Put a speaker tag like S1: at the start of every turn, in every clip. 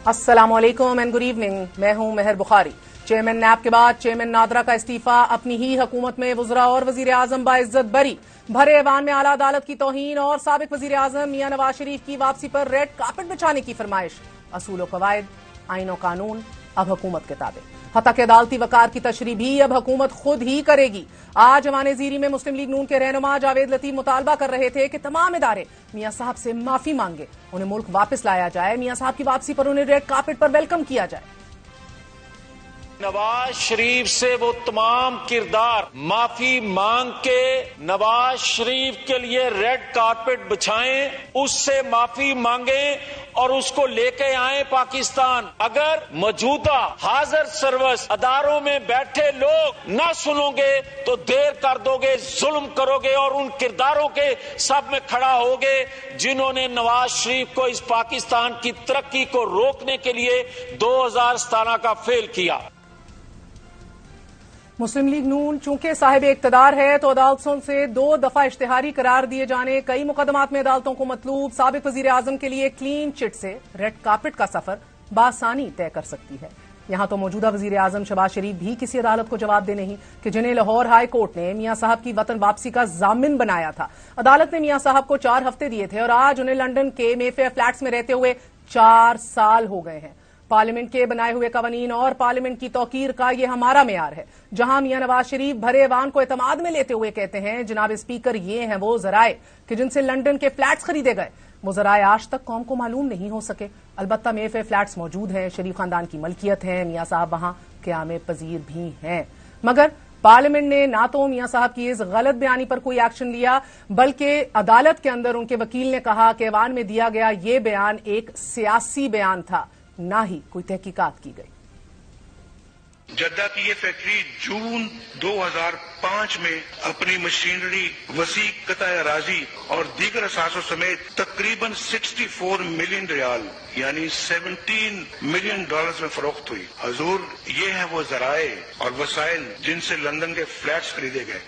S1: السلام علیکم and good evening, میں ہوں مہر بخاری۔ چیئرمین نیب کے بعد چیئرمین نادرا کا استعفی، اپنی ہی حکومت میں وزراء اور وزیر اعظم باعزت بری، بھرے ایوان میں اعلی عدالت کی توہین اور سابق وزیر اعظم میاں نواز شریف کی واپسی پر ریڈ کارپٹ بچھانے کی فرمائش۔ اصول و قواعد، آئین و قانون اب حکومت کے تابع، حتیٰ کہ عدالتی وقار کی تشریح بھی اب حکومت خود ہی کرے گی۔ آج ایوان زیری میں مسلم لیگ نون کے رہنما جاوید لطیف مطالبہ کر رہے تھے کہ تمام ادارے میاں صاحب سے معافی مانگے، انہیں ملک واپس لایا جائے، میاں صاحب کی واپسی پر انہیں ریڈ کارپٹ پر ویلکم کیا جائے۔
S2: نواز شریف سے وہ تمام کردار معافی مانگ کے نواز شریف کے لیے ریڈ کارپٹ بچھائیں، اس سے معافی مانگیں اور اس کو لے کے آئیں پاکستان۔ اگر موجودہ حاضر سروس اداروں میں بیٹھے لوگ نہ سنو گے تو دیر کر دو گے، ظلم کرو گے اور ان کرداروں کے سب میں کھڑا ہوگے جنہوں نے نواز شریف کو اس پاکستان کی ترقی کو روکنے کے لیے 2017 کا فیل کیا۔
S1: مسلم لیگ نون چونکہ صاحب اقتدار ہے تو عدالتوں سے 2 دفعہ اشتہاری قرار دیے جانے، کئی مقدمات میں عدالتوں کو مطلوب سابق وزیر اعظم کے لیے کلین چٹ سے ریڈ کارپٹ کا سفر بآسانی طے کر سکتی ہے۔ یہاں تو موجودہ وزیر اعظم شہباز شریف بھی کسی عدالت کو جواب دے نہیں کہ جنہیں لاہور ہائی کورٹ نے میاں صاحب کی وطن واپسی کا ضامن بنایا تھا۔ عدالت نے میاں صاحب کو 4 ہفتے دیے تھے اور آج انہیں لندن کے مے فیئر فلیٹس میں رہتے ہوئے 4 سال ہو گئے ہیں۔ پارلیمنٹ کے بنائے ہوئے قوانین اور پارلیمنٹ کی توقیر کا یہ ہمارا معیار ہے، جہاں میاں نواز شریف بھرے ایوان کو اعتماد میں لیتے ہوئے کہتے ہیں جناب اسپیکر یہ ہیں وہ ذرائع کہ جن سے لندن کے فلیٹس خریدے گئے، وہ ذرائع آج تک قوم کو معلوم نہیں ہو سکے۔ البتہ مے فیئر فلیٹس موجود ہیں، شریف خاندان کی ملکیت ہے، میاں صاحب وہاں قیام پذیر بھی ہیں، مگر پارلیمنٹ نے نہ تو میاں صاحب کی اس غلط بیانی پر کوئی ایکشن لیا، بلکہ عدالت کے اندر ان کے وکیل نے کہا کہ ایوان میں دیا گیا یہ بیان ایک سیاسی بیان تھا، نہ ہی کوئی تحقیقات کی گئی۔
S3: جدہ کی یہ فیکٹری جون 2005 میں اپنی مشینری، وسیع قطع اراضی اور دیگر اثاثوں سمیت تقریباً 64 ملین ریال یعنی 17 ملین ڈالرز میں فروخت ہوئی۔ حضور، یہ ہیں وہ ذرائع اور وسائل جن سے لندن کے فلیٹس خریدے گئے۔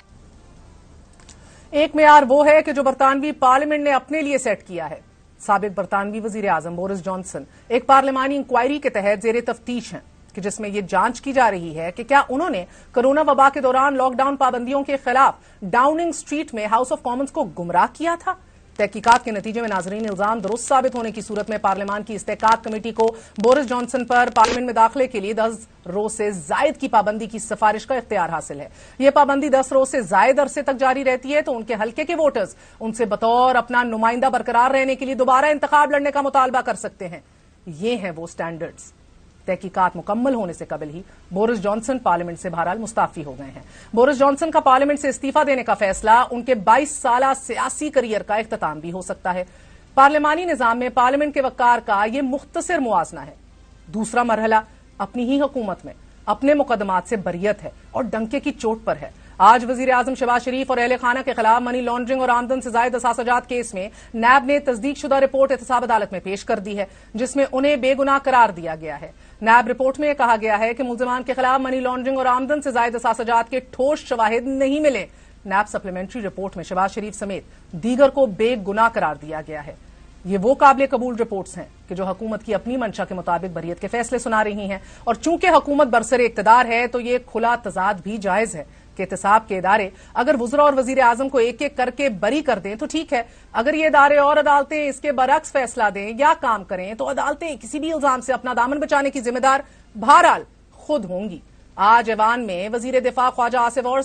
S1: ایک معیار وہ ہے کہ جو برطانوی پارلیمنٹ نے اپنے لیے سیٹ کیا ہے۔ سابق برطانوی وزیر اعظم بورس جانسن ایک پارلیمانی انکوائری کے تحت زیر تفتیش ہیں کہ جس میں یہ جانچ کی جا رہی ہے کہ کیا انہوں نے کرونا وبا کے دوران لاک ڈاؤن پابندیوں کے خلاف ڈاؤننگ سٹریٹ میں ہاؤس آف کامنز کو گمراہ کیا تھا۔ تحقیقات کے نتیجے میں ناظرین الزام درست ثابت ہونے کی صورت میں پارلیمان کی استحقاق کمیٹی کو بورس جانسن پر پارلیمنٹ میں داخلے کے لیے 10 روز سے زائد کی پابندی کی سفارش کا اختیار حاصل ہے۔ یہ پابندی 10 روز سے زائد عرصے تک جاری رہتی ہے تو ان کے حلقے کے ووٹرز ان سے بطور اپنا نمائندہ برقرار رہنے کے لیے دوبارہ انتخاب لڑنے کا مطالبہ کر سکتے ہیں۔ یہ ہیں وہ سٹینڈرڈز۔ تحقیقات مکمل ہونے سے قبل ہی بورس جانسن پارلیمنٹ سے بہرحال مستعفی ہو گئے ہیں۔ بورس جانسن کا پارلیمنٹ سے استعفی دینے کا فیصلہ ان کے 22 سالہ سیاسی کریئر کا اختتام بھی ہو سکتا ہے۔ پارلیمانی نظام میں پارلیمنٹ کے وقار کا یہ مختصر موازنہ ہے۔ دوسرا مرحلہ اپنی ہی حکومت میں اپنے مقدمات سے بریت ہے اور ڈنکے کی چوٹ پر ہے۔ آج وزیر اعظم شہباز شریف اور اہل خانہ کے خلاف منی لانڈرنگ اور آمدن سے زائد اثاثہ جات کیس میں نیب نے تصدیق شدہ رپورٹ احتساب عدالت میں پیش کر دی ہے، جس میں انہیں بے گناہ قرار دیا گیا ہے۔ نیب رپورٹ میں کہا گیا ہے کہ ملزمان کے خلاف منی لانڈرنگ اور آمدن سے زائد اثاثہ جات کے ٹھوس شواہد نہیں ملے۔ نیب سپلیمنٹری رپورٹ میں شہباز شریف سمیت دیگر کو بے گناہ قرار دیا گیا ہے۔ یہ وہ قابل قبول رپورٹس ہیں کہ جو حکومت کی اپنی منشا کے مطابق بریت کے فیصلے سنا رہی ہیں، اور چونکہ حکومت برسر اقتدار ہے تو یہ کھلا تضاد بھی جائز ہے کہ احتساب کے ادارے اگر وزراء اور وزیر اعظم کو ایک ایک کر کے بری کر دیں تو ٹھیک ہے، اگر یہ ادارے اور عدالتیں اس کے برعکس فیصلہ دیں یا کام کریں تو عدالتیں کسی بھی الزام سے اپنا دامن بچانے کی ذمہ دار بہرحال خود ہوں گی۔ آج ایوان میں وزیر دفاع خواجہ آصف اور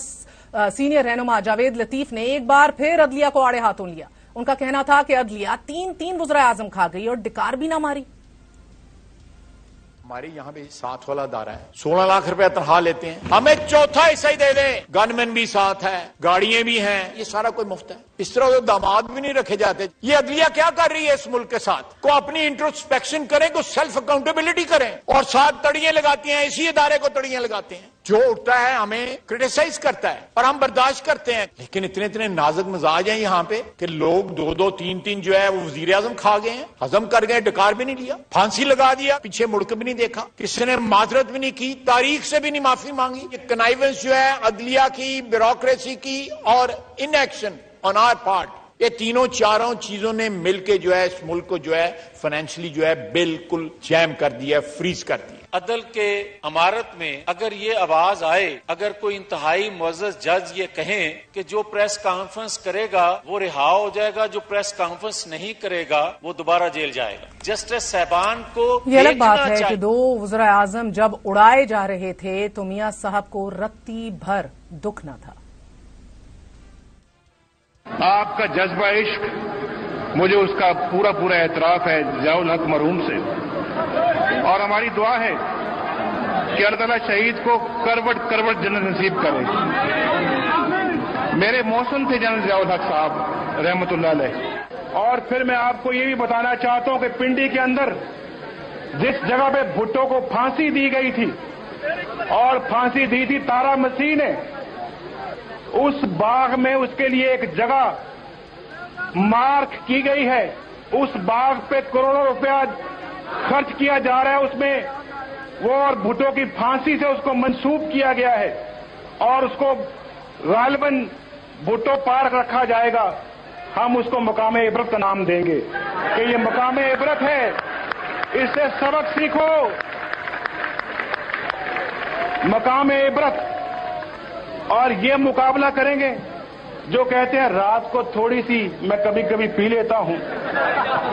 S1: سینئر رہنما جاوید لطیف نے ایک بار پھر عدلیہ کو آڑے ہاتھوں لیا۔ ان کا کہنا تھا کہ عدلیہ 3 وزراء اعظم کھا گئی اور ڈکار بھی نہ ماری۔
S4: ہمارے یہاں بھی 7 والا ادارہ ہے، 16 لاکھ روپے تنخواہ لیتے ہیں، ہمیں چوتھا حصہ ہی دے دیں، گن مین بھی ساتھ ہے، گاڑیاں بھی ہیں، یہ سارا کوئی مفت ہے۔ اس طرح تو داماد بھی نہیں رکھے جاتے۔ یہ عدلیہ کیا کر رہی ہے اس ملک کے ساتھ؟ کو اپنی انٹروسپیکشن کریں، کو سیلف اکاؤنٹیبلٹی کریں، اور ساتھ تڑیاں لگاتی ہیں، اسی ادارے کو تڑیاں لگاتے ہیں۔ جو اٹھتا ہے ہمیں کرٹیسائز کرتا ہے اور ہم برداشت کرتے ہیں، لیکن اتنے نازک مزاج ہیں یہاں پہ کہ لوگ 2 3 جو ہے وہ وزیر اعظم کھا گئے ہیں، ہضم کر گئے، ڈکار بھی نہیں لیا، پھانسی لگا دیا، پیچھے مڑ کے بھی نہیں دیکھا، کسی نے معذرت بھی نہیں کی، تاریخ سے بھی نہیں معافی مانگی۔ یہ کنائیونس جو ہے عدلیہ کی، بیوروکریسی کی اور in action on are part, یہ تینوں چاروں چیزوں نے مل کے جو ہے اس ملک کو جو ہے فائنینشلی جو ہے بالکل جیم کر دیا، فریز کر دیا۔
S2: عدل کے عمارت میں اگر یہ آواز آئے، اگر کوئی انتہائی معزز جج یہ کہیں کہ جو پریس کانفرنس کرے گا وہ رہا ہو جائے گا، جو پریس کانفرنس نہیں کرے گا وہ دوبارہ جیل جائے گا، جسٹس صاحبان کو
S1: یہ الگ بات ہے کہ دو وزراء اعظم جب اڑائے جا رہے تھے تو میاں صاحب کو رتی بھر دکھ نہ تھا۔
S3: آپ کا جذبہ عشق، مجھے اس کا پورا اعتراف ہے ضیاء الحق مرحوم سے، اور ہماری دعا ہے کہ اللہ تعالیٰ شہید کو کروٹ جنت نصیب کرے۔ میرے موسم تھے جنرل ضیاء الحق صاحب رحمۃ اللہ علیہ۔ اور پھر میں آپ کو یہ بھی بتانا چاہتا ہوں کہ پنڈی کے اندر جس جگہ پہ بھٹو کو پھانسی دی گئی تھی اور پھانسی دی تھی تارا مسیح نے، اس باغ میں اس کے لیے ایک جگہ مارک کی گئی ہے، اس باغ پہ کروڑوں روپیہ خرچ کیا جا رہا ہے، اس میں وہ اور بھٹو کی پھانسی سے اس کو منسوب کیا گیا ہے، اور اس کو غالباً بھٹو پارک رکھا جائے گا۔ ہم اس کو مقام عبرت کا نام دیں گے کہ یہ مقام عبرت ہے، اس سے سبق سیکھو، مقام عبرت۔ اور یہ مقابلہ کریں گے جو کہتے ہیں رات کو تھوڑی سی میں کبھی کبھی پی لیتا ہوں،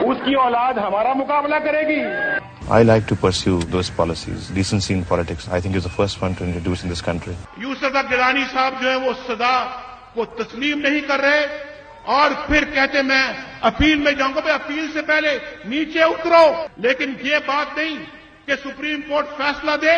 S3: اس کی اولاد ہمارا مقابلہ کرے گی۔
S5: I like to pursue those policies. Decency in politics, I think, is the first one to introduce in this country.
S3: یوسف گیلانی صاحب جو ہے وہ سزا کو تسلیم نہیں کر رہے، اور پھر کہتے میں اپیل میں جاؤں گا۔ بھائی اپیل سے پہلے نیچے اترو، لیکن یہ بات نہیں کہ سپریم کورٹ فیصلہ دے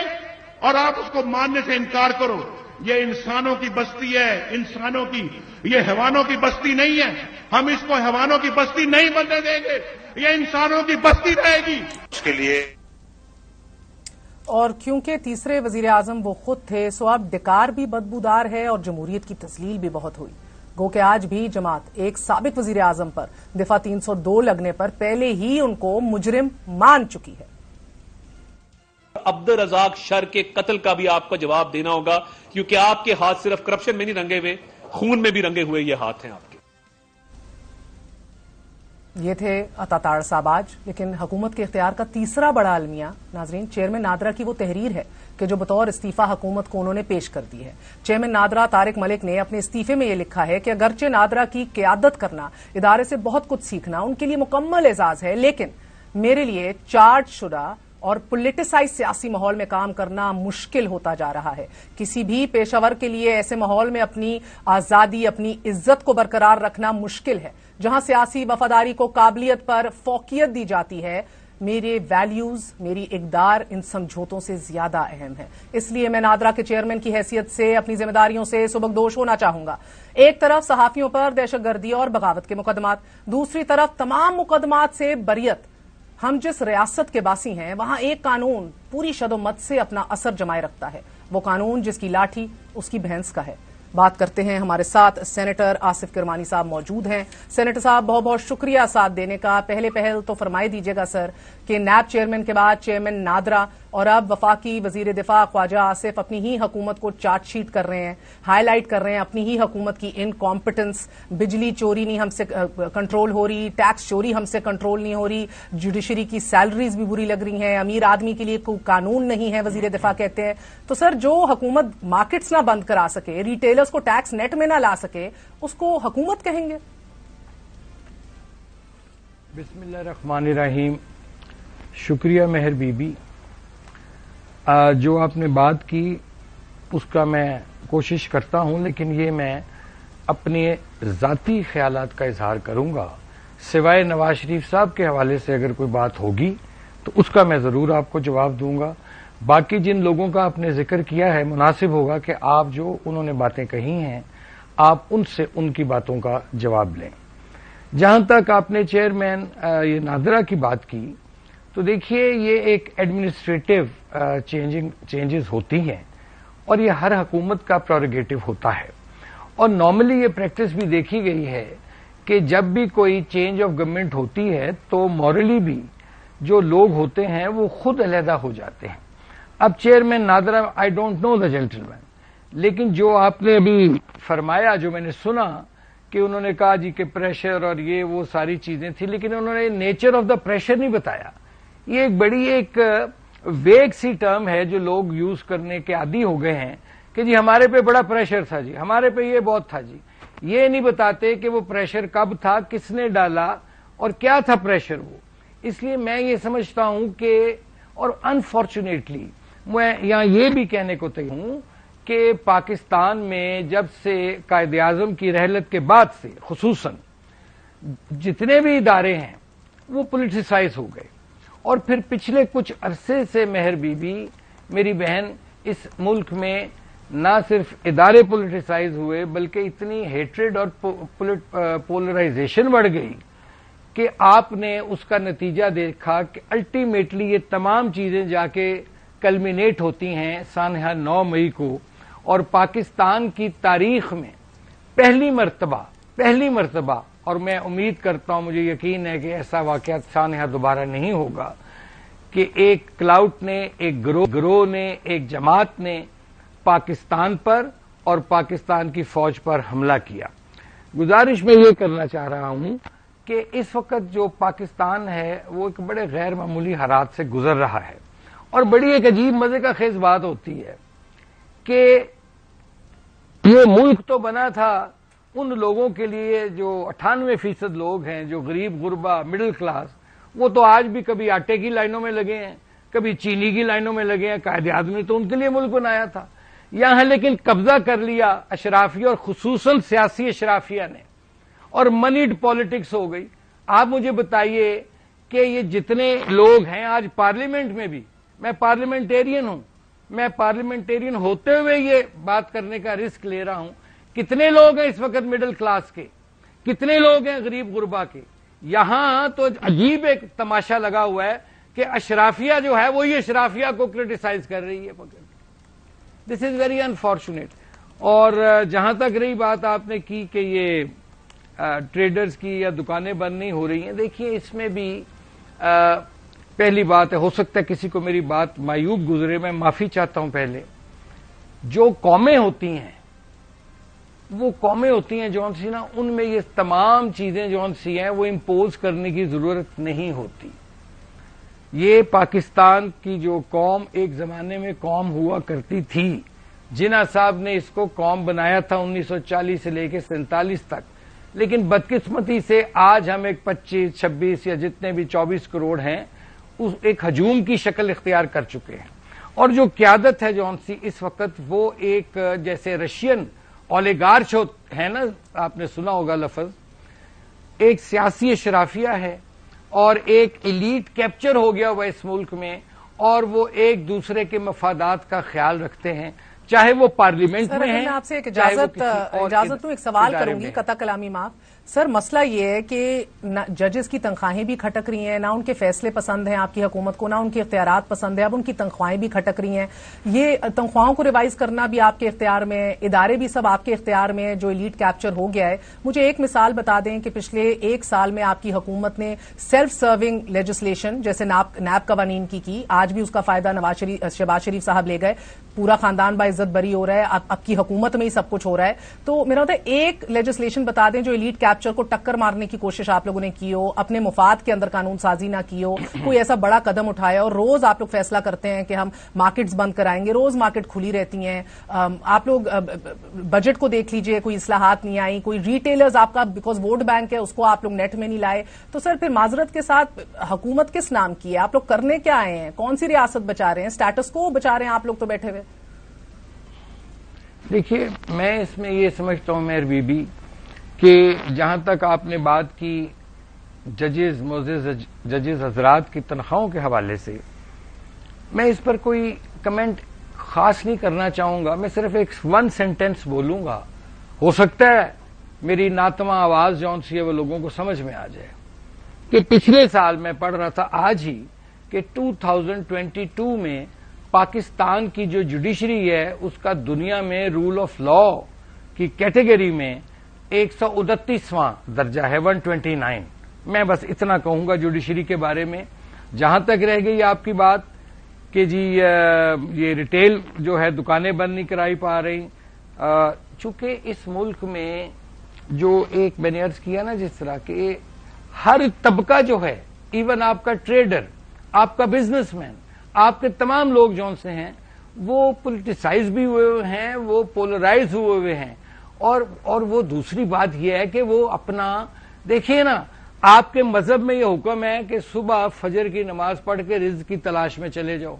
S3: اور آپ اس کو ماننے سے انکار کرو۔ یہ انسانوں کی بستی ہے، انسانوں کی، یہ حیوانوں کی بستی نہیں ہے۔ ہم اس کو حیوانوں کی بستی نہیں بننے دیں گے، یہ انسانوں کی بستی رہے گی۔ اس کے لیے
S1: اور کیونکہ تیسرے وزیر اعظم وہ خود تھے، سو اب ڈکار بھی بدبودار ہے اور جمہوریت کی تذلیل بھی بہت ہوئی۔ گو کہ آج بھی جماعت ایک سابق وزیر اعظم پر دفعہ 302 لگنے پر پہلے ہی ان کو مجرم مان چکی ہے۔
S6: عبدالرزاق شر کے قتل کا بھی آپ کو جواب دینا ہوگا، کیونکہ آپ کے ہاتھ صرف کرپشن میں نہیں رنگے ہوئے، خون میں بھی رنگے ہوئے یہ ہاتھ ہیں آپ کے۔
S1: یہ تھے عطا تاڑ صاحب آج، لیکن حکومت کے اختیار کا تیسرا بڑا المیہ ناظرین چیئرمین نادرا کی وہ تحریر ہے کہ جو بطور استعفیٰ حکومت کو انہوں نے پیش کر دی ہے۔ چیئرمین نادرا طارق ملک نے اپنے استعفے میں یہ لکھا ہے کہ اگرچہ نادرا کی قیادت کرنا، ادارے سے بہت کچھ سیکھنا ان کے لیے مکمل اعزاز ہے، لیکن میرے لیے چارج شدہ اور پولیٹیسائز سیاسی ماحول میں کام کرنا مشکل ہوتا جا رہا ہے۔ کسی بھی پیشہ ور کے لیے ایسے ماحول میں اپنی آزادی، اپنی عزت کو برقرار رکھنا مشکل ہے، جہاں سیاسی وفاداری کو قابلیت پر فوقیت دی جاتی ہے۔ میرے ویلیوز، میری اقدار ان سمجھوتوں سے زیادہ اہم ہے، اس لیے میں نادرا کے چیئرمین کی حیثیت سے اپنی ذمہ داریوں سے سبکدوش ہونا چاہوں گا۔ ایک طرف صحافیوں پر دہشت گردی اور بغاوت کے مقدمات، دوسری طرف تمام مقدمات سے بریت۔ ہم جس ریاست کے باسی ہیں وہاں ایک قانون پوری شد و مت سے اپنا اثر جمائے رکھتا ہے، وہ قانون جس کی لاٹھی اس کی بھینس کا ہے۔ بات کرتے ہیں، ہمارے ساتھ سینیٹر آصف کرمانی صاحب موجود ہیں۔ سینیٹر صاحب بہت بہت شکریہ ساتھ دینے کا۔ پہلے پہل تو فرمائے دیجیے گا سر کہ نیب چیئرمین کے بعد چیئرمین نادرا اور اب وفاقی وزیر دفاع خواجہ آصف اپنی ہی حکومت کو چارج شیٹ کر رہے ہیں، ہائی لائٹ کر رہے ہیں اپنی ہی حکومت کی انکمپٹنس۔ بجلی چوری نہیں ہم سے کنٹرول ہو رہی، ٹیکس چوری ہم سے کنٹرول نہیں ہو رہی، جوڈیشری کی سیلریز بھی بری لگ رہی ہیں، امیر آدمی کے لیے کوئی قانون نہیں ہے، وزیر دفاع کہتے ہیں۔ تو سر جو حکومت مارکیٹس نہ بند کرا سکے، ریٹیلرز کو ٹیکس نیٹ میں نہ لا سکے، اس کو حکومت کہیں گے؟
S7: بسم اللہ الرحمن الرحیم۔ شکریہ مہر بی بی، جو آپ نے بات کی اس کا میں کوشش کرتا ہوں، لیکن یہ میں اپنے ذاتی خیالات کا اظہار کروں گا، سوائے نواز شریف صاحب کے حوالے سے اگر کوئی بات ہوگی تو اس کا میں ضرور آپ کو جواب دوں گا۔ باقی جن لوگوں کا آپ نے ذکر کیا ہے، مناسب ہوگا کہ آپ جو انہوں نے باتیں کہی ہیں آپ ان سے ان کی باتوں کا جواب لیں۔ جہاں تک آپ نے چیئرمین یہ نادرا کی بات کی، تو دیکھیے یہ ایک ایڈمنسٹریٹو چینجز ہوتی ہیں اور یہ ہر حکومت کا پروریگیٹو ہوتا ہے، اور نارملی یہ پریکٹس بھی دیکھی گئی ہے کہ جب بھی کوئی چینج آف گورنمنٹ ہوتی ہے تو مورلی بھی جو لوگ ہوتے ہیں وہ خود علیحدہ ہو جاتے ہیں۔ اب chairman NADRA, I don't know the gentleman, لیکن جو آپ نے ابھی فرمایا، جو میں نے سنا کہ انہوں نے کہا جی کہ پریشر اور یہ وہ ساری چیزیں تھیں، لیکن انہوں نے نیچر آف دا پریشر نہیں بتایا. یہ ایک بڑی ایک ویگ سی ٹرم ہے جو لوگ یوز کرنے کے عادی ہو گئے ہیں کہ جی ہمارے پہ بڑا پریشر تھا، جی ہمارے پہ یہ بہت تھا. جی یہ نہیں بتاتے کہ وہ پریشر کب تھا، کس نے ڈالا اور کیا تھا پریشر وہ. اس لیے میں یہ سمجھتا ہوں کہ، اور انفارچونیٹلی میں یہاں یہ بھی کہنے کو تیار ہوں کہ پاکستان میں جب سے قائد اعظم کی رحلت کے بعد سے خصوصاً جتنے بھی ادارے ہیں وہ پولیٹیسائز ہو گئے. اور پھر پچھلے کچھ عرصے سے مہر بی بی میری بہن اس ملک میں نہ صرف ادارے پولیٹیسائز ہوئے بلکہ اتنی ہیٹریڈ اور پولرائزیشن بڑھ گئی کہ آپ نے اس کا نتیجہ دیکھا کہ الٹیمیٹلی یہ تمام چیزیں جا کے کلمینیٹ ہوتی ہیں سانحہ 9 مئی کو. اور پاکستان کی تاریخ میں پہلی مرتبہ اور میں امید کرتا ہوں، مجھے یقین ہے کہ ایسا واقعہ سانحہ دوبارہ نہیں ہوگا کہ ایک کلاؤٹ نے، ایک گروہ نے، ایک جماعت نے پاکستان پر اور پاکستان کی فوج پر حملہ کیا. گزارش میں یہ کرنا چاہ رہا ہوں کہ اس وقت جو پاکستان ہے وہ ایک بڑے غیر معمولی حالات سے گزر رہا ہے. اور بڑی ایک عجیب مزے کا خیز بات ہوتی ہے کہ یہ ملک تو بنا تھا ان لوگوں کے لیے جو 98% لوگ ہیں جو غریب غربا مڈل کلاس، وہ تو آج بھی کبھی آٹے کی لائنوں میں لگے ہیں، کبھی چینی کی لائنوں میں لگے ہیں. قائد اعظم نے تو ان کے لیے ملک بنایا تھا. یہاں لیکن قبضہ کر لیا اشرافیہ اور خصوصاً سیاسی اشرافیہ نے، اور منیڈ پالیٹکس ہو گئی. آپ مجھے بتائیے کہ یہ جتنے لوگ ہیں آج پارلیمنٹ میں بھی، میں پارلیمنٹیرین ہوں، میں پارلیمنٹیرین ہوتے ہوئے یہ بات کرنے کا رسک لے رہا ہوں، کتنے لوگ ہیں اس وقت مڈل کلاس کے، کتنے لوگ ہیں غریب غربا کے. یہاں تو عجیب ایک تماشا لگا ہوا ہے کہ اشرافیہ جو ہے وہی اشرافیہ کو کرٹیسائز کر رہی ہے. دس از ویری انفارچونیٹ. اور جہاں تک رہی بات آپ نے کی کہ یہ ٹریڈرز کی یا دکانیں بند نہیں ہو رہی ہیں، دیکھیے اس میں بھی پہلی بات ہے، ہو سکتا ہے کسی کو میری بات معیوب گزرے، میں معافی چاہتا ہوں. پہلے جو قومیں ہوتی ہیں وہ قومیں ہوتی ہیں جون سی نا، ان میں یہ تمام چیزیں جون سی ہیں وہ امپوز کرنے کی ضرورت نہیں ہوتی. یہ پاکستان کی جو قوم ایک زمانے میں قوم ہوا کرتی تھی، جناح صاحب نے اس کو قوم بنایا تھا 1940 سے لے کے 47 تک، لیکن بدقسمتی سے آج ہم ایک 25 26 یا جتنے بھی 24 کروڑ ہیں اس ایک ہجوم کی شکل اختیار کر چکے ہیں. اور جو قیادت ہے جون سی اس وقت وہ ایک جیسے رشین اولیگارچ ہے نا، آپ نے سنا ہوگا لفظ، ایک سیاسی اشرافیہ ہے اور ایک ایلیٹ کیپچر ہو گیا ہوا اس ملک میں، اور وہ ایک دوسرے کے مفادات کا خیال رکھتے ہیں، چاہے وہ پارلیمنٹ میں ہیں.
S1: میں آپ سے ایک اجازت ایک سوال کروں گی، قطع کلامی معاف. سر مسئلہ یہ ہے کہ ججز کی تنخواہیں بھی کھٹک رہی ہیں، نہ ان کے فیصلے پسند ہیں آپ کی حکومت کو، نہ ان کے اختیارات پسند ہیں، اب ان کی تنخواہیں بھی کھٹک رہی ہیں. یہ تنخواہوں کو ریوائز کرنا بھی آپ کے اختیار میں ہے، ادارے بھی سب آپ کے اختیار میں ہیں جو ایلیٹ کیپچر ہو گیا ہے. مجھے ایک مثال بتا دیں کہ پچھلے 1 سال میں آپ کی حکومت نے سیلف سرونگ لیجسلیشن جیسے نیب قوانین کی، آج بھی اس کا فائدہ شہباز شریف صاحب لے گئے، پورا خاندان باعزت بری ہو رہا ہے، اب کی حکومت میں ہی سب کچھ ہو رہا ہے. تو میرا ہوتا ہے ایک لیجسلیشن بتا دیں جو ایلیٹ کیپچر کو ٹکر مارنے کی کوشش آپ لوگوں نے کی ہو، اپنے مفاد کے اندر قانون سازی نہ کی ہو، کوئی ایسا بڑا قدم اٹھایا. اور روز آپ لوگ فیصلہ کرتے ہیں کہ ہم مارکیٹس بند کرائیں گے، روز مارکیٹ کھلی رہتی ہیں. آپ لوگ بجٹ کو دیکھ لیجئے، کوئی اصلاحات نہیں آئی، کوئی ریٹیلرز آپ کا بیکاز ووٹ بینک ہے اس کو آپ لوگ نیٹ میں نہیں لائے. تو سر پھر معذرت کے ساتھ حکومت کس نام کی ہے؟ آپ لوگ کرنے کیا آئے ہیں؟ کون سی ریاست بچا رہے ہیں؟ اسٹیٹس کو بچا رہے ہیں آپ لوگ تو بیٹھے ہوئے.
S7: دیکھیے میں اس میں یہ سمجھتا ہوں مہر بی بی کہ جہاں تک آپ نے بات کی ججز حضرات کی تنخواہوں کے حوالے سے، میں اس پر کوئی کمنٹ خاص نہیں کرنا چاہوں گا. میں صرف ایک 1 سینٹینس بولوں گا، ہو سکتا ہے میری ناتواں آواز جون سی ہے وہ لوگوں کو سمجھ میں آ جائے. کہ پچھلے سال میں پڑھ رہا تھا آج ہی کہ 2022 میں پاکستان کی جو جوڈیشری ہے اس کا دنیا میں رول آف لا کی کیٹیگری میں 129واں درجہ ہے، 129. میں بس اتنا کہوں گا جوڈیشری کے بارے میں. جہاں تک رہ گئی آپ کی بات کہ جی یہ ریٹیل جو ہے دکانیں بند نہیں کرائی پا رہی، چونکہ اس ملک میں جو ایک میں نے عرض کیا نا جس طرح کہ ہر طبقہ جو ہے، ایون آپ کا ٹریڈر، آپ کا بزنس مین، آپ کے تمام لوگ جو سے ہیں وہ پولیٹیسائز بھی ہوئے ہیں، وہ پولرائز ہوئے ہیں، اور وہ دوسری بات یہ ہے کہ وہ اپنا دیکھیے نا، آپ کے مذہب میں یہ حکم ہے کہ صبح فجر کی نماز پڑھ کے رزق کی تلاش میں چلے جاؤ،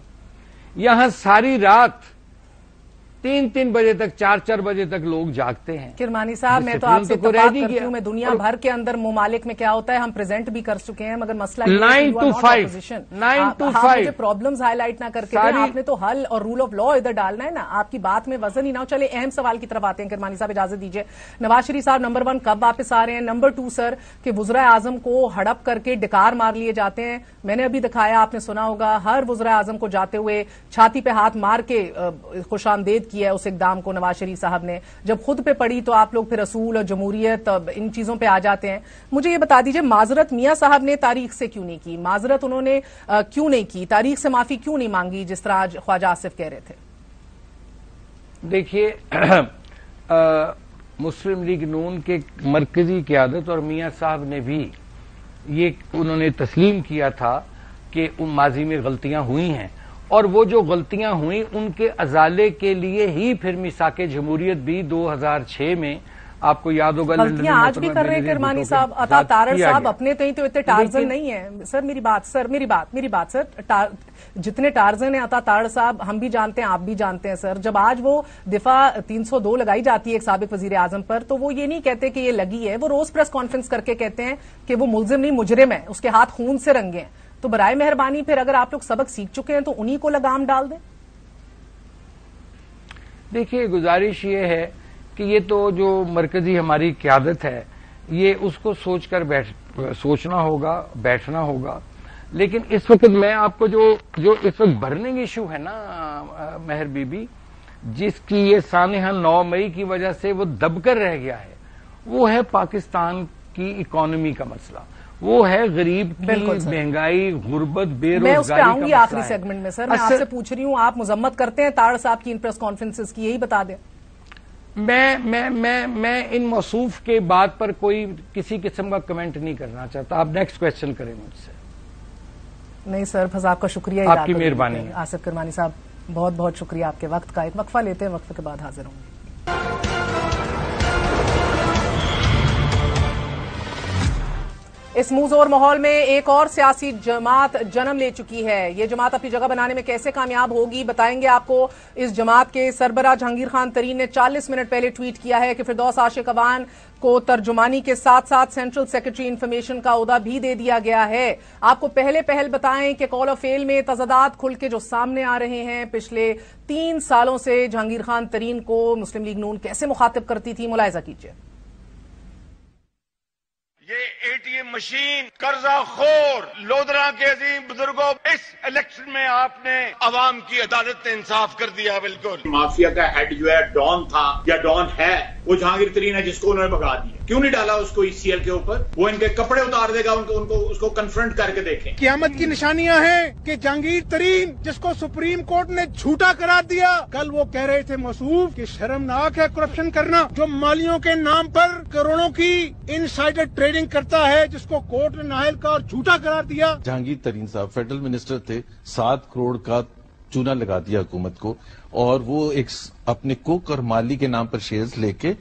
S7: یہاں ساری رات 3 بجے تک 4 بجے تک لوگ جاگتے ہیں۔
S1: کرمانی صاحب میں تو آپ سے اتفاق کرتی ہوں، میں دنیا بھر کے اندر ممالک میں کیا ہوتا ہے ہم پریزنٹ بھی کر چکے ہیں، مگر مسئلہ
S7: 9 to 5
S1: مجھے پرابلمز ہائی لائٹ نہ کر کے آپ نے تو حل اور رول آف لا ادھر ڈالنا ہے نا، آپ کی بات میں وزن ہی نہ ہو۔ چلے اہم سوال کی طرف آتے ہیں کرمانی صاحب، اجازت دیجیے۔ نواز شریف صاحب نمبر 1 کب واپس آ رہے ہیں؟ نمبر 2 سر کہ وزراء اعظم کو ہڑپ کر کے ڈکار مار لیے جاتے ہیں، میں نے ابھی دکھایا، آپ نے سنا ہوگا، ہر وزراء اعظم کو جاتے ہوئے چھاتی پہ ہاتھ مار کے خوش آمدید کیا ہے اس اقدام کو نواز شریف صاحب نے، جب خود پہ پڑی تو آپ لوگ پھر اصول اور جمہوریت ان چیزوں پہ آ جاتے ہیں۔ مجھے یہ بتا دیجئے معذرت میاں صاحب نے تاریخ سے کیوں نہیں کی؟ معذرت انہوں نے کیوں نہیں کی؟ تاریخ سے معافی کیوں نہیں مانگی جس طرح آج خواجہ آصف کہہ رہے تھے؟
S7: دیکھیے مسلم لیگ نون کے مرکزی قیادت اور میاں صاحب نے بھی یہ انہوں نے تسلیم کیا تھا کہ ماضی میں غلطیاں ہوئی ہیں، اور وہ جو غلطیاں ہوئیں ان کے ازالے کے لیے ہی پھر میثاق جمہوریت بھی 2006 میں آپ کو یاد ہوگا
S1: غلطیاں آج بھی کر رہے ہیں کرمانی صاحب۔ عطا تارڑ صاحب اپنے تو اتنے ٹارزن نہیں ہیں سر، میری بات سر، جتنے ٹارزن ہیں عطا تارڑ صاحب ہم بھی جانتے ہیں، آپ بھی جانتے ہیں سر۔ جب آج وہ دفاع 302 لگائی جاتی ہے ایک سابق وزیر اعظم پر تو وہ یہ نہیں کہتے کہ یہ لگی ہے، وہ روز پریس کانفرنس کر کے کہتے ہیں کہ وہ ملزم نہیں مجرم ہے، اس کے ہاتھ خون سے رنگے ہیں۔ تو برائے مہربانی پھر اگر آپ لوگ سبق سیکھ چکے ہیں تو انہی کو لگام ڈال دیں۔
S7: دیکھیے گزارش یہ ہے کہ یہ تو جو مرکزی ہماری قیادت ہے یہ اس کو سوچ کر سوچنا ہوگا، بیٹھنا ہوگا، لیکن اس وقت میں آپ کو جو اس وقت برننگ ایشو ہے نا مہر بی بی، جس کی یہ سانحہ 9 مئی کی وجہ سے وہ دب کر رہ گیا ہے، وہ ہے پاکستان کی اکانومی کا مسئلہ، وہ ہے غریب کی مہنگائی، غربت، بے روزگاری کا مسئلہ ہے۔
S1: میں اس پہ آؤں گی آخری سیگمنٹ میں سر، میں آپ سے پوچھ رہی ہوں آپ مذمت کرتے ہیں تارڑ صاحب کی ان پریس کانفرنسز کی، یہی بتا دیں۔
S7: میں ان موصوف کے بات پر کوئی کسی قسم کا کمنٹ نہیں کرنا چاہتا، آپ نیکسٹ کویسچن کریں مجھ سے۔
S1: نہیں سر، بس آپ کا شکریہ،
S7: آپ کی مہربانی۔
S1: آصف کرمانی صاحب بہت بہت شکریہ آپ کے وقت کا۔ ایک وقفہ لیتے ہیں، وقفے کے بعد حاضر ہوں گے۔ اس منہ زور ماحول میں ایک اور سیاسی جماعت جنم لے چکی ہے۔ یہ جماعت اپنی جگہ بنانے میں کیسے کامیاب ہوگی بتائیں گے آپ کو۔ اس جماعت کے سربراہ جہانگیر خان ترین نے 40 منٹ پہلے ٹویٹ کیا ہے کہ فردوس عاشق اوان کو ترجمانی کے ساتھ ساتھ سینٹرل سیکرٹری انفارمیشن کا عہدہ بھی دے دیا گیا ہے۔ آپ کو پہل بتائیں کہ کال آف فیل میں تضادات کھل کے جو سامنے آ رہے ہیں، پچھلے 3 سالوں سے جہانگیر خان ترین کو مسلم لیگ نون کیسے مخاطب کرتی تھی، ملاحظہ کیجیے۔
S3: یہ ATM مشین، قرضہ خور، لودرا کے عظیم بزرگوں، اس الیکشن میں آپ نے عوام کی عدالت نے انصاف کر دیا۔ بالکل
S4: مافیا کا ہیڈ جو ہے ڈان تھا یا ڈان ہے وہ جہانگیر ترین ہے جس کو انہوں نے بھگا دیا، کیوں نہیں ڈالا اس کو ECL کے اوپر؟ وہ ان کے کپڑے اتار دے گا، اس کو کنفرنٹ کر کے دیکھیں۔
S8: قیامت کی نشانیاں ہیں کہ جہانگیر ترین جس کو سپریم کورٹ نے جھوٹا قرار دیا، کل وہ کہہ رہے تھے موصوف کہ شرمناک ہے کرپشن کرنا، جو مالیوں کے نام پر کروڑوں کی انسائڈر ٹریڈنگ کرتا ہے، جس کو کورٹ نے نااہل کا اور جھوٹا قرار دیا۔
S9: جہانگیر ترین صاحب فیڈرل منسٹر تھے، 7 کروڑ کا چونا لگا دیا حکومت کو، اور وہ ایک اپنے کوک اور مالی کے نام پر شیئرز لے کے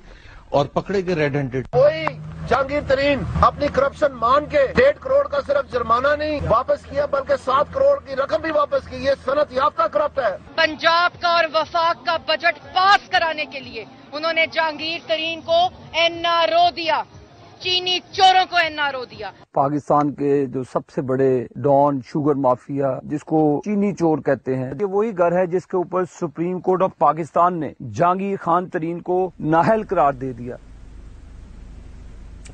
S9: اور پکڑے گئے ریڈ ہینڈڈ۔
S10: کوئی جہانگیر ترین اپنی کرپشن مان کے 1.5 کروڑ کا صرف جرمانہ نہیں واپس کیا بلکہ 7 کروڑ کی رقم بھی واپس کی۔ یہ صنعت یافتہ کرپٹ ہے۔
S11: پنجاب کا اور وفاق کا بجٹ پاس کرانے کے لیے انہوں نے جہانگیر ترین کو NRO دیا، چینی چوروں کو NRO دیا۔
S12: پاکستان کے جو سب سے بڑے ڈان شوگر مافیا جس کو چینی چور کہتے ہیں، یہ وہی گھر ہے جس کے اوپر سپریم کورٹ آف پاکستان نے جہانگیر خان ترین کو نااہل قرار دے دیا۔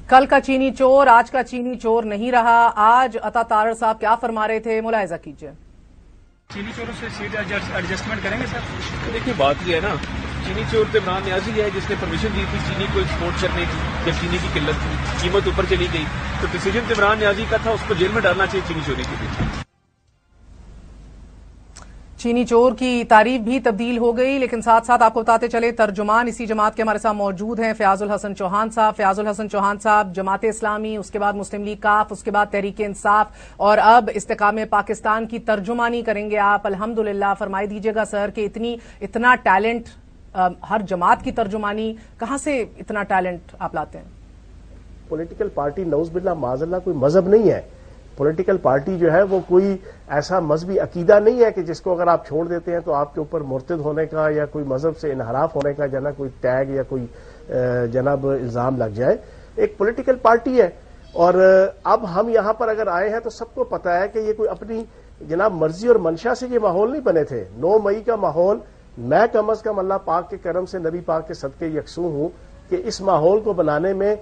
S1: کل کا چینی چور آج کا چینی چور نہیں رہا۔ آج عطا تارڑ صاحب کیا فرما رہے تھے، ملاحظہ کیجیے۔
S13: چینی چوروں سے سیٹ ایڈجسٹمنٹ کریں گے سر؟ دیکھیے بات یہ ہے نا، چینی چور تو عمران نیازی ہے جس نے پرمیشن دی تھی چینی کو ایکسپورٹ کرنے کی، جب چینی کی قلت تھی، قیمت اوپر چلی گئی تو ڈیسیجن تو عمران نیازی کا تھا، اس کو جیل میں ڈالنا چاہیے چینی چوری کے لیے۔
S1: چینی چور کی تعریف بھی تبدیل ہو گئی، لیکن ساتھ ساتھ آپ کو بتاتے چلے ترجمان اسی جماعت کے ہمارے ساتھ موجود ہیں فیاض الحسن چوہان صاحب. فیاض الحسن چوہان صاحب، جماعت اسلامی، اس کے بعد مسلم لیگ کاف، اس کے بعد تحریک انصاف، اور اب استحکام پاکستان کی ترجمانی کریں گے آپ. الحمدللہ، فرمائی دیجیے گا سر کہ اتنا ٹیلنٹ، ہر جماعت کی ترجمانی، کہاں سے اتنا ٹیلنٹ آپ لاتے ہیں؟
S14: پولیٹیکل پارٹی نعوذ باللہ معاذ اللہ کوئی مذہب نہیں ہے. پولیٹیکل پارٹی جو ہے وہ کوئی ایسا مذہبی عقیدہ نہیں ہے کہ جس کو اگر آپ چھوڑ دیتے ہیں تو آپ کے اوپر مرتد ہونے کا یا کوئی مذہب سے انحراف ہونے کا جناب کوئی ٹیگ یا کوئی جناب الزام لگ جائے. ایک پولیٹیکل پارٹی ہے، اور اب ہم یہاں پر اگر آئے ہیں تو سب کو پتا ہے کہ یہ کوئی اپنی جناب مرضی اور منشا سے یہ ماحول نہیں بنے تھے. 9 مئی کا ماحول میں کم از کم اللہ پاک کے کرم سے، نبی پاک کے صدقے یکسو ہوں کہ اس ماحول کو بنانے میں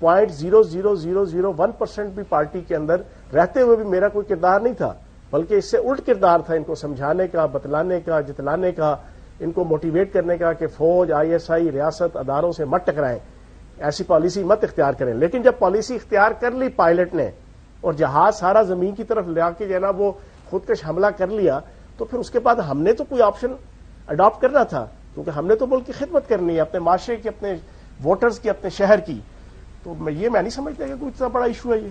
S14: 0.00001% بھی پارٹی کے اندر رہتے ہوئے بھی میرا کوئی کردار نہیں تھا، بلکہ اس سے الٹ کردار تھا ان کو سمجھانے کا، بتلانے کا، جتلانے کا، ان کو موٹیویٹ کرنے کا کہ فوج، ISI، ریاست، اداروں سے مت ٹکرائیں، ایسی پالیسی مت اختیار کریں. لیکن جب پالیسی اختیار کر لی پائلٹ نے اور جہاز سارا زمین کی طرف لا کے جو ہے نا وہ خودکش حملہ کر لیا، تو پھر اس کے بعد ہم نے تو کوئی آپشن اڈاپٹ کرنا تھا، کیونکہ ہم نے تو ملک کی خدمت کرنی ہے، اپنے معاشرے کی، اپنے ووٹرز کی، اپنے شہر کی. تو میں نہیں سمجھتا کہ کوئی اتنا بڑا ایشو ہے یہ.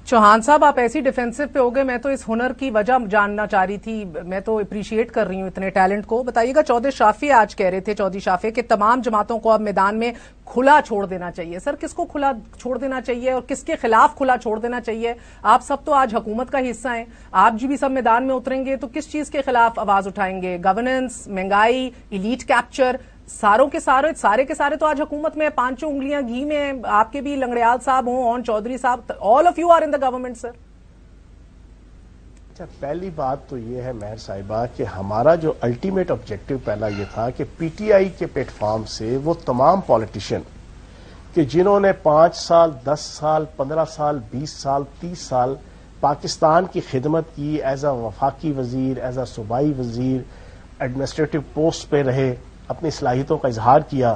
S1: چوہان صاحب، آپ ایسی ڈیفینسو پہ ہو گئے، میں تو اس ہنر کی وجہ جاننا چاہ رہی تھی. میں تو اپریشیٹ کر رہی ہوں اتنے ٹیلنٹ کو. بتائیے گا، چودھری شافی آج کہہ رہے تھے، چودھری شافی، کہ تمام جماعتوں کو اب میدان میں کھلا چھوڑ دینا چاہیے. سر، کس کو کھلا چھوڑ دینا چاہیے اور کس کے خلاف کھلا چھوڑ دینا چاہیے؟ آپ سب تو آج حکومت کا حصہ ہیں، آپ بھی سب میدان میں اتریں گے تو کس چیز کے خلاف آواز اٹھائیں گے؟ گورننس، مہنگائی، ایلیٹ کیپچر، ساروں کے سارے تو آج حکومت میں 5 انگلیاں گھی میں ہیں. آپ کے بھی لنگڑیال صاحب ہوں، اون چودھری صاحب، all of you are in the government. Sir,
S14: اچھا، پہلی بات تو یہ ہے مہر صاحبہ کہ ہمارا جو الٹیمیٹ آبجیکٹو پہلا یہ تھا کہ PTI کے پلیٹ فارم سے وہ تمام پولیٹیشین کہ جنہوں نے 5 سال، 10 سال، 15 سال، 20 سال، 30 سال پاکستان کی خدمت کی، ایز اے وفاقی وزیر، ایز اے صوبائی وزیر، ایڈمنسٹریٹو پوسٹ پہ رہے، اپنی صلاحیتوں کا اظہار کیا،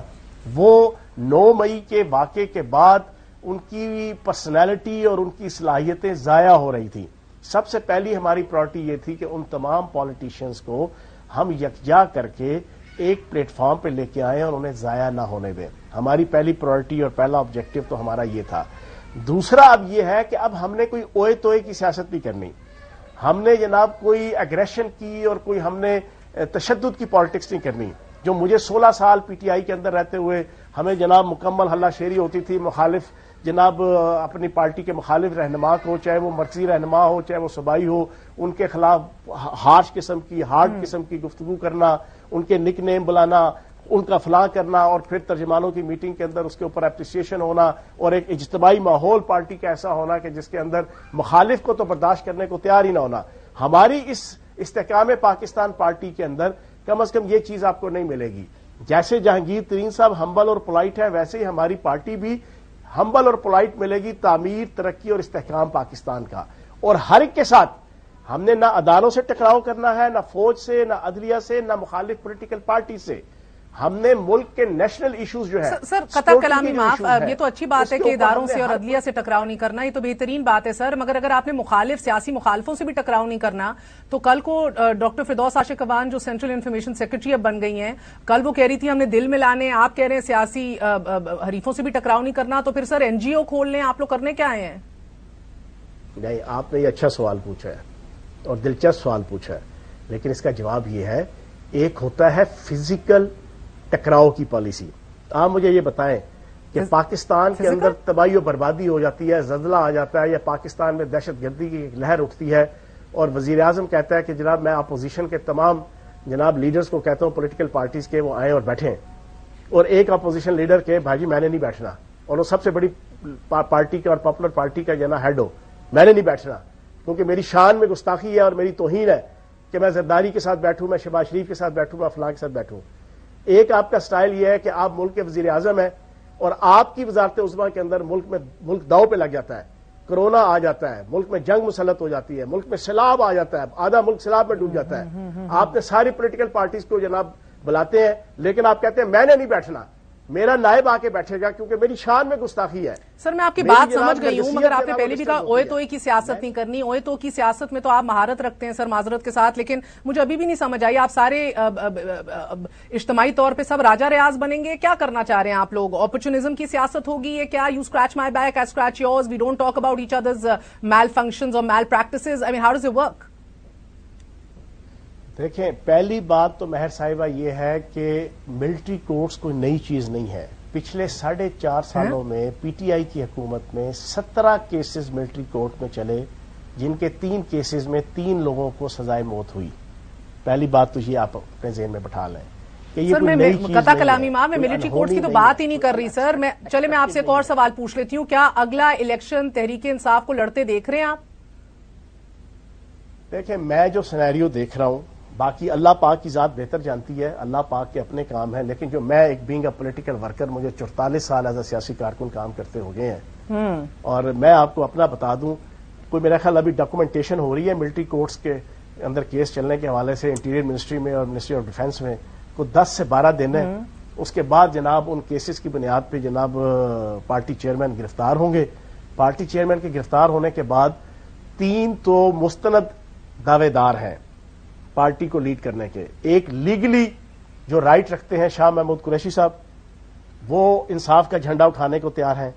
S14: وہ 9 مئی کے واقعے کے بعد ان کی پرسنالٹی اور ان کی صلاحیتیں ضائع ہو رہی تھیں. سب سے پہلی ہماری پرائرٹی یہ تھی کہ ان تمام پالیٹیشینز کو ہم یکجا کر کے ایک پلیٹ فارم پہ لے کے آئیں اور انہیں ضائع نہ ہونے دیں. ہماری پہلی پرائرٹی اور پہلا آبجیکٹو تو ہمارا یہ تھا. دوسرا اب یہ ہے کہ اب ہم نے کوئی اوئے توئے کی سیاست نہیں کرنی. ہم نے جناب کوئی ایگریشن کی اور کوئی ہم نے تشدد کی پالیٹکس نہیں کرنی. جو مجھے 16 سال PTI کے اندر رہتے ہوئے ہمیں جناب مکمل ہلہ شیری ہوتی تھی، مخالف جناب اپنی پارٹی کے مخالف رہنما کو، چاہے وہ مرکزی رہنما ہو، چاہے وہ صوبائی ہو، ان کے خلاف ہارش قسم کی، ہارڈ قسم کی گفتگو کرنا، ان کے نک نیم بلانا، ان کا فلاں کرنا، اور پھر ترجمانوں کی میٹنگ کے اندر اس کے اوپر اپریسیشن ہونا، اور ایک اجتماعی ماحول پارٹی کا ایسا ہونا کہ جس کے اندر مخالف کو تو برداشت کرنے کو تیار ہی نہ ہونا. ہماری اس استحکام پاکستان پارٹی کے اندر کم از کم یہ چیز آپ کو نہیں ملے گی. جیسے جہانگیر ترین صاحب ہمبل اور پولائٹ ہے، ویسے ہی ہماری پارٹی بھی ہمبل اور پولائٹ ملے گی تعمیر، ترقی اور استحکام پاکستان کا. اور ہر ایک کے ساتھ ہم نے نہ اداروں سے ٹکراؤ کرنا ہے، نہ فوج سے، نہ عدلیہ سے، نہ مخالف پولیٹیکل پارٹی سے. ہم نے ملک کے نیشنل ایشوز جو ہے،
S1: سر قطع کلامی معاف، یہ تو اچھی بات ہے کہ اداروں سے اور عدلیہ سے ٹکراؤ نہیں کرنا، یہ تو بہترین بات ہے سر. مگر اگر آپ نے سیاسی مخالفوں سے بھی ٹکراؤ نہیں کرنا تو کل کو ڈاکٹر فردوس عاشق اوان جو سینٹرل انفارمیشن سیکرٹری اب بن گئی ہیں، کل وہ کہہ رہی تھی ہم نے دل ملانے، آپ کہہ رہے ہیں سیاسی حریفوں سے بھی ٹکراؤ نہیں کرنا، تو پھر سر NGO کھول لیں. آپ لوگ کرنے کیا آئے ہیں؟
S14: نہیں، آپ نے یہ اچھا سوال پوچھا ہے اور دلچسپ سوال پوچھا ہے، لیکن اس کا جواب یہ ہے، ایک ہوتا ہے فزیکل ٹکراؤ کی پالیسی. آپ مجھے یہ بتائیں کہ پاکستان کے اندر تباہی و بربادی ہو جاتی ہے، زلزلہ آ جاتا ہے، یا پاکستان میں دہشت گردی کی ایک لہر اٹھتی ہے اور وزیر اعظم کہتا ہے کہ جناب میں اپوزیشن کے تمام جناب لیڈرز کو کہتا ہوں پولیٹیکل پارٹیز کے وہ آئیں اور بیٹھیں، اور ایک اپوزیشن لیڈر کے بھائی جی میں نے نہیں بیٹھنا، اور وہ سب سے بڑی پارٹی کا اور پاپولر پارٹی کا جنا ہیڈ ہو، میں نے نہیں بیٹھنا کیونکہ میری شان میں گستاخی ہے اور میری توہین ہے کہ میں زرداری کے ساتھ بیٹھوں، میں شہباز شریف کے ساتھ بیٹھوں، میں فلاں کے ساتھ بیٹھوں. ایک آپ کا سٹائل یہ ہے کہ آپ ملک کے وزیر اعظم ہیں اور آپ کی وزارت عظمیٰ کے اندر ملک داؤ پہ لگ جاتا ہے، کرونا آ جاتا ہے، ملک میں جنگ مسلط ہو جاتی ہے، ملک میں سیلاب آ جاتا ہے، آدھا ملک سیلاب میں ڈوب جاتا ہے. آپ نے ساری پولیٹیکل پارٹیز کو جناب بلاتے ہیں، لیکن آپ کہتے ہیں میں نے نہیں بیٹھنا. میرا نائب آ کے بیٹھے گا کیونکہ میری شان میں گستاخی ہے.
S1: سر میں آپ کی بات سمجھ گئی ہوں مگر آپ نے پہلے بھی کہا اوئے توئی کی سیاست نہیں کرنی. اوئے تو کی سیاست میں تو آپ مہارت رکھتے ہیں سر معذرت کے ساتھ, لیکن مجھے ابھی بھی نہیں سمجھ آئی آپ سارے اجتماعی طور پہ سب راجہ ریاض بنیں گے, کیا کرنا چاہ رہے ہیں آپ لوگ؟ اپرچونزم کی سیاست ہوگی یہ کیا؟ You scratch my back, I scratch yours, we don't talk about each others malfunctions اور malpractices. I mean how does it work?
S14: دیکھیں پہلی بات تو مہر صاحبہ یہ ہے کہ ملٹری کورٹس کوئی نئی چیز نہیں ہے. پچھلے 4.5 سالوں میں پی ٹی آئی کی حکومت میں 17 کیسز ملٹری کورٹ میں چلے, جن کے 3 کیسز میں 3 لوگوں کو سزائے موت ہوئی. پہلی بات تو یہ آپ اپنے ذہن میں بٹھا لیں کہ یہ کوئی نئی چیز
S1: قطع کلامی ماں میں ملٹری کورٹس کی تو بات ہی نہیں کر رہی سر. چلے میں آپ سے ایک اور سوال پوچھ لیتی ہوں, کیا اگلا الیکشن تحریک انصاف کو لڑتے دیکھ رہے ہیں آپ؟
S14: دیکھیں میں جو سینیریو دیکھ رہا ہوں, باقی اللہ پاک کی ذات بہتر جانتی ہے, اللہ پاک کے اپنے کام ہیں, لیکن جو میں ایک بینگ اے پولیٹیکل ورکر, مجھے 44 سال ایز اے سیاسی کارکن کام کرتے ہو گئے ہیں, اور میں آپ کو اپنا بتا دوں, کوئی میرا خیال ابھی ڈاکومنٹیشن ہو رہی ہے ملٹری کورٹس کے اندر کیس چلنے کے حوالے سے انٹیریئر منسٹری میں اور منسٹری آف ڈیفینس میں, کوئی 10 سے 12 دن ہے. اس کے بعد جناب ان کیسز کی بنیاد پہ جناب پارٹی چیئرمین گرفتار ہوں گے. پارٹی چیئرمین کے گرفتار ہونے کے بعد 3 تو مستند دعوے دار ہیں پارٹی کو لیڈ کرنے کے. ایک لیگلی جو رائٹ رکھتے ہیں شاہ محمود قریشی صاحب, وہ انصاف کا جھنڈا اٹھانے کو تیار ہیں.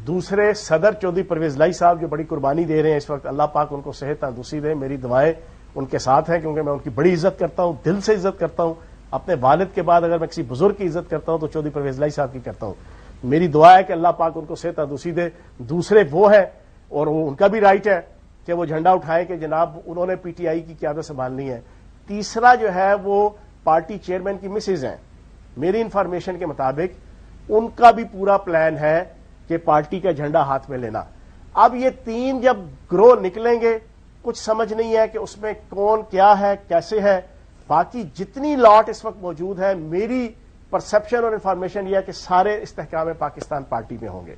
S14: دوسرے صدر چودھری پرویز لائی صاحب جو بڑی قربانی دے رہے ہیں اس وقت, اللہ پاک ان کو صحت تندرستی دے, میری دعائیں ان کے ساتھ ہیں کیونکہ میں ان کی بڑی عزت کرتا ہوں, دل سے عزت کرتا ہوں. اپنے والد کے بعد اگر میں کسی بزرگ کی عزت کرتا ہوں تو چودھری پرویز لائی صاحب کی کرتا ہوں. میری دعا ہے کہ اللہ پاک ان کو صحت تندرستی دے. دوسرے وہ ہیں اور ان کا بھی رائٹ ہے کہ وہ جھنڈا اٹھائیں کہ جناب انہوں نے پی ٹی آئی کی قیادت سنبھالنی ہے. تیسرا جو ہے وہ پارٹی چیئرمین کی مسز ہیں, میری انفارمیشن کے مطابق ان کا بھی پورا پلان ہے کہ پارٹی کا جھنڈا ہاتھ میں لینا. اب یہ 3 جب گروہ نکلیں گے, کچھ سمجھ نہیں ہے کہ اس میں کون کیا ہے کیسے ہے. باقی جتنی لاٹ اس وقت موجود ہے, میری پرسپشن اور انفارمیشن یہ ہے کہ سارے استحکام پاکستان پارٹی میں ہوں گے.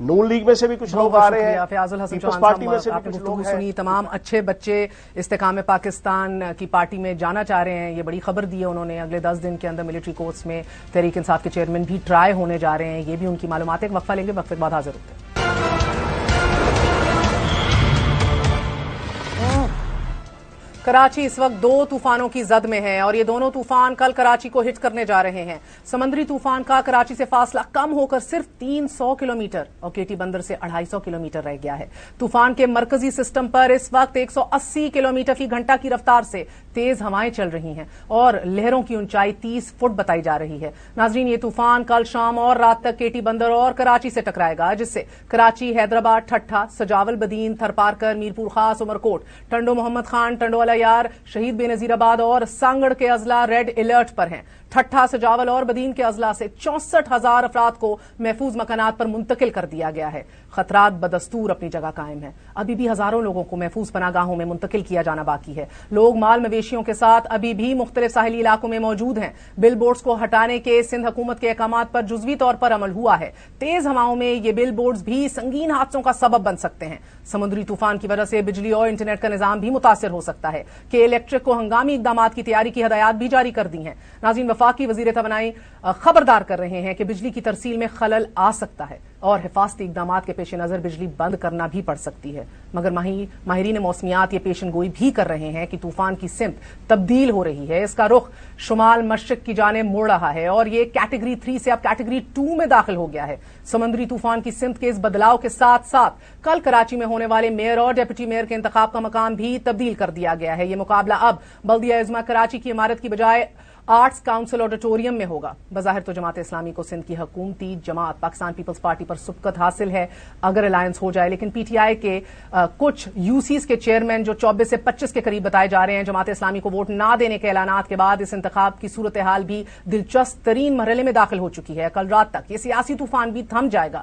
S14: نون لیگ میں سے بھی کچھ لوگ آ رہے ہیں,
S1: فیاض الحسن
S14: پیپلز پارٹی میں سے بھی کچھ لوگ
S1: سنی. تمام اچھے بچے استحکام پاکستان کی پارٹی میں جانا چاہ رہے ہیں, یہ بڑی خبر دی ہے انہوں نے. اگلے 10 دن کے اندر ملٹری کورٹس میں تحریک انصاف کے چیئرمین بھی ٹرائی ہونے جا رہے ہیں, یہ بھی ان کی معلومات. ایک وقفہ لیں گے, وقفے کے بعد حاضر ہوتے ہیں. کراچی اس وقت 2 طوفانوں کی زد میں ہے اور یہ دونوں طوفان کل کراچی کو ہٹ کرنے جا رہے ہیں. سمندری طوفان کا کراچی سے فاصلہ کم ہو کر صرف 300 کلومیٹر اور کیٹی بندر سے 250 کلومیٹر رہ گیا ہے. طوفان کے مرکزی سسٹم پر اس وقت 180 کلومیٹر فی گھنٹہ کی رفتار سے تیز ہوائیں چل رہی ہیں اور لہروں کی اونچائی 30 فٹ بتائی جا رہی ہے. ناظرین, یہ طوفان کل شام اور رات تک کیٹی بندر اور کراچی سے ٹکرائے گا, جس سے کراچی, حیدرآباد, ٹھٹھا, سجاول بدین, تھرپارکر, میرپور خاص, عمرکوٹ, ٹنڈو محمد خان, ٹنڈو یار, شہید بے نظیر آباد اور سانگڑ کے اضلاع ریڈ الرٹ پر ہیں. ٹھٹھا, سجاول اور بدین کے اضلاع سے 64,000 افراد کو محفوظ مکانات پر منتقل کر دیا گیا ہے. خطرات بدستور اپنی جگہ قائم ہیں. ابھی بھی ہزاروں لوگوں کو محفوظ پناہ گاہوں میں منتقل کیا جانا باقی ہے. لوگ مال مویشیوں کے ساتھ ابھی بھی مختلف ساحلی علاقوں میں موجود ہیں. بل بورڈز کو ہٹانے کے سندھ حکومت کے احکامات پر جزوی طور پر عمل ہوا ہے. تیز ہواؤں میں یہ بل بورڈز بھی سنگین حادثوں کا سبب بن سکتے ہیں. سمندری طوفان کی وجہ سے بجلی اور انٹرنیٹ کا نظام بھی متاثر ہو سکتا ہے کہ الیکٹرک کو ہنگامی اقدامات کی تیاری کی ہدایات بھی جاری کر دی ہیں. ناظرین, وفاقی وزیر توانائی خبردار کر رہے ہیں کہ بجلی کی ترسیل میں خلل آ سکتا ہے اور حفاظتی اقدامات کے پیش نظر بجلی بند کرنا بھی پڑ سکتی ہے. مگر ماہرین موسمیات یہ پیشن گوئی بھی کر رہے ہیں کہ طوفان کی سمت تبدیل ہو رہی ہے. اس کا رخ شمال مشرق کی جانب مڑ رہا ہے اور یہ کیٹیگری 3 سے اب کیٹیگری 2 میں داخل ہو گیا ہے. سمندری طوفان کی سمت کے اس بدلاؤ کے ساتھ ساتھ کل کراچی میں ہونے والے میئر اور ڈپٹی میئر کے انتخاب کا مقام بھی تبدیل کر دیا گیا ہے. یہ مقابلہ اب بلدیہ عظمیٰ کراچی کی عمارت کی بجائے آرٹس کاؤنسل آڈیٹوریم میں ہوگا. بظاہر تو جماعت اسلامی کو سندھ کی حکومتی جماعت پاکستان پیپلز پارٹی پر سبقت حاصل ہے اگر الائنس ہو جائے, لیکن پی ٹی آئی کے کچھ یو سیز کے چیئرمین جو 24 سے 25 کے قریب بتائے جا رہے ہیں, جماعت اسلامی کو ووٹ نہ دینے کے اعلانات کے بعد اس انتخاب کی صورتحال بھی دلچسپ ترین مرحلے میں داخل ہو چکی ہے. کل رات تک یہ سیاسی طوفان بھی تھم جائے گا,